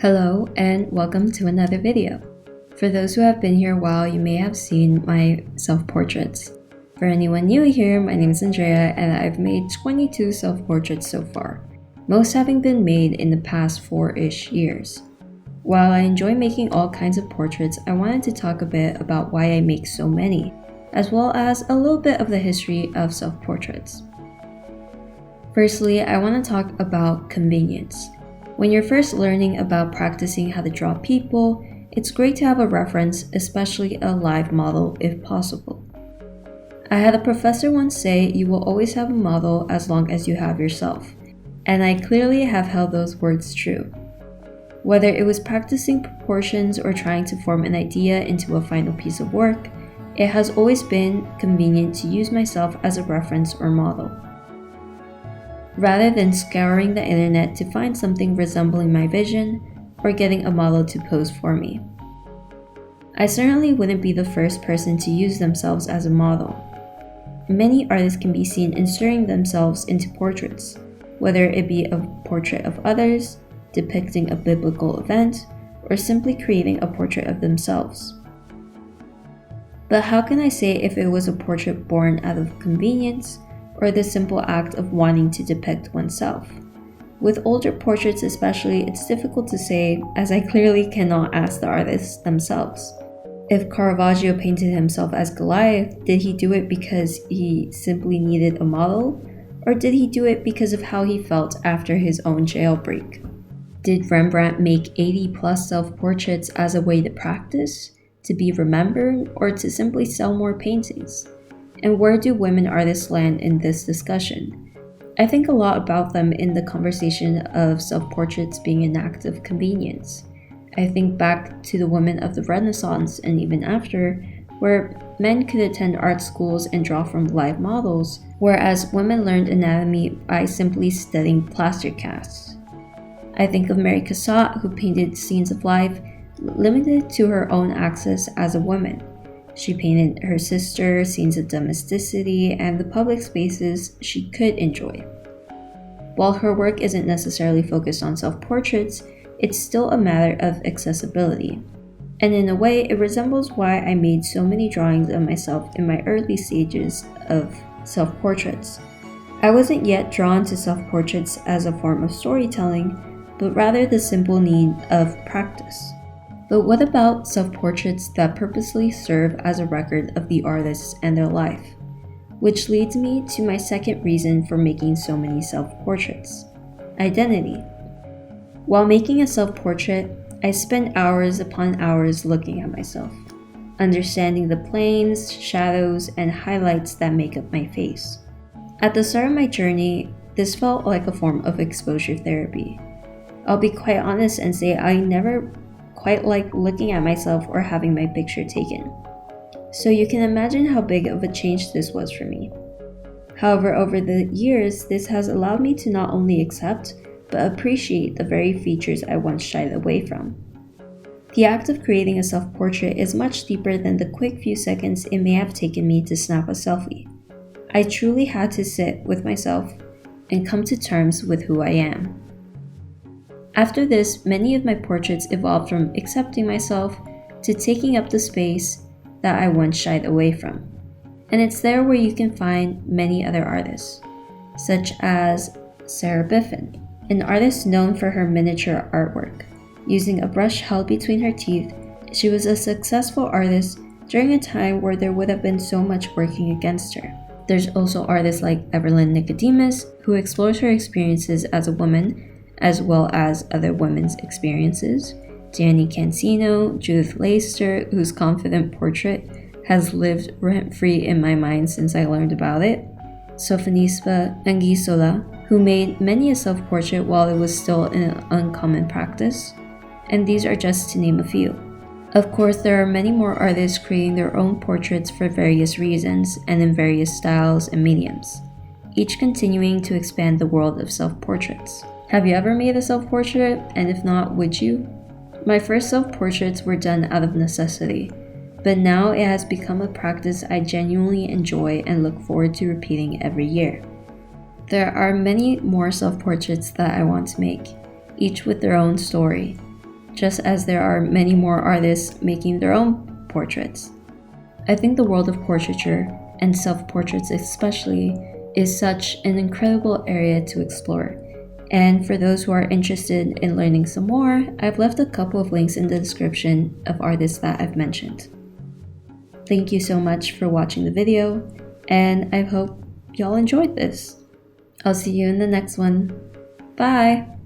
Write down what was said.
Hello and welcome to another video. For those who have been here a while, you may have seen my self-portraits. For anyone new here, my name is Andrea and I've made 22 self-portraits so far, most having been made in the past 4-ish years. While I enjoy making all kinds of portraits, I wanted to talk a bit about why I make so many, as well as a little bit of the history of self-portraits. Firstly, I want to talk about convenience. When you're first learning about practicing how to draw people, it's great to have a reference, especially a live model if possible. I had a professor once say you will always have a model as long as you have yourself, and I clearly have held those words true. Whether it was practicing proportions or trying to form an idea into a final piece of work, it has always been convenient to use myself as a reference or model. Rather than scouring the internet to find something resembling my vision or getting a model to pose for me. I certainly wouldn't be the first person to use themselves as a model. Many artists can be seen inserting themselves into portraits, whether it be a portrait of others, depicting a biblical event, or simply creating a portrait of themselves. But how can I say if it was a portrait born out of convenience or the simple act of wanting to depict oneself? With older portraits especially, it's difficult to say, as I clearly cannot ask the artists themselves. If Caravaggio painted himself as Goliath, did he do it because he simply needed a model? Or did he do it because of how he felt after his own jailbreak? Did Rembrandt make 80+ self-portraits as a way to practice, to be remembered, or to simply sell more paintings? And where do women artists land in this discussion? I think a lot about them in the conversation of self-portraits being an act of convenience. I think back to the women of the Renaissance and even after, where men could attend art schools and draw from live models, whereas women learned anatomy by simply studying plaster casts. I think of Mary Cassatt, who painted scenes of life limited to her own access as a woman. She painted her sister, scenes of domesticity, and the public spaces she could enjoy. While her work isn't necessarily focused on self-portraits, it's still a matter of accessibility. And in a way, it resembles why I made so many drawings of myself in my early stages of self-portraits. I wasn't yet drawn to self-portraits as a form of storytelling, but rather the simple need of practice. But what about self-portraits that purposely serve as a record of the artists and their life? Which leads me to my second reason for making so many self-portraits: identity. While making a self-portrait, I spend hours upon hours looking at myself, understanding the planes, shadows, and highlights that make up my face. At the start of my journey, this felt like a form of exposure therapy. I'll be quite honest and say I never quite like looking at myself or having my picture taken. So you can imagine how big of a change this was for me. However, over the years, this has allowed me to not only accept, but appreciate the very features I once shied away from. The act of creating a self-portrait is much deeper than the quick few seconds it may have taken me to snap a selfie. I truly had to sit with myself and come to terms with who I am. After this, many of my portraits evolved from accepting myself to taking up the space that I once shied away from. And it's there where you can find many other artists, such as Sarah Biffen, an artist known for her miniature artwork. Using a brush held between her teeth, she was a successful artist during a time where there would have been so much working against her. There's also artists like Evelyn Nicodemus, who explores her experiences as a woman, as well as other women's experiences. Danny Cancino, Judith Leyster, whose confident portrait has lived rent-free in my mind since I learned about it. Sophonisba Anguissola, who made many a self-portrait while it was still an uncommon practice. And these are just to name a few. Of course, there are many more artists creating their own portraits for various reasons and in various styles and mediums, each continuing to expand the world of self-portraits. Have you ever made a self-portrait? And if not, would you? My first self-portraits were done out of necessity, but now it has become a practice I genuinely enjoy and look forward to repeating every year. There are many more self-portraits that I want to make, each with their own story. just as there are many more artists making their own portraits. I think the world of portraiture, and self-portraits especially, is such an incredible area to explore. And for those who are interested in learning some more, I've left a couple of links in the description of artists that I've mentioned. Thank you so much for watching the video, and I hope y'all enjoyed this. I'll see you in the next one. Bye!